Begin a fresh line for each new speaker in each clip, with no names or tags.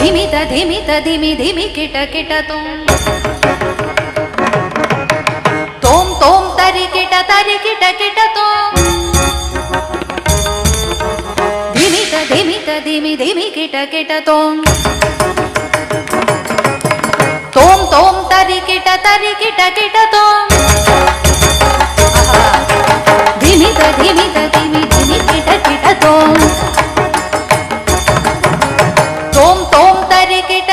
ಧಿಮಿತ ಧಿಮಿತ ಧಿಮಿ ಧಿಮಿ ಕಿಟ ಕಿಟ ತೋಂ ತೋಂ ತೋಂ ತರಿ ಕಿಟ ಕಿಟ ತೋಂ ಧಿಮಿತ ಧಿಮಿತ ಧಿಮಿ ಧಿಮಿ ಕಿಟ ಕಿಟ ತೋಂ ತೋಂ ತೋಂ ತರಿ ಕಿಟ ತೋಂ ಧಿಮಿತ ಧಿಮಿತ ಧಿಮಿ ಧಿಮಿ ಕಿಟ ಕಿಟ ತೋಂ ತೋಂ ತೋಂ ತರಿ ಕಿಟ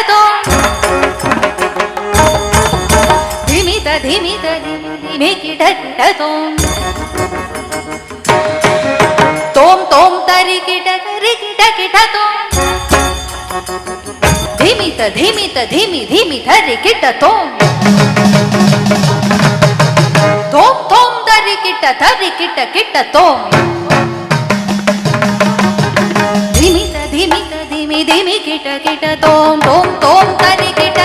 ತೋಂ ಧಿಮಿತ ಧಿಮಿತ ಧಿಮಿ ಧಿಮಿ ಕಿಟ ತೋಂ ತೋಂ ತೋಂ ತರಿ ಕಿಟ ತೋಂ ಧಿಮಿತ ಧಿಮಿತ ಧಿಮಿ ಧಿಮಿ ಧರಿ ಕಿಟ ತೋಂ ತೋಂ ತೋಂ ತರಿ ಕಿಟ ತೋಂ ಧಿಮಿತ ಧಿಮಿತ ಧಿಮಿ ಧಿಮಿ ಕಿಟ ತೋಂ ತೋಂ ತೋಂ ತರಿ ಕಿಟ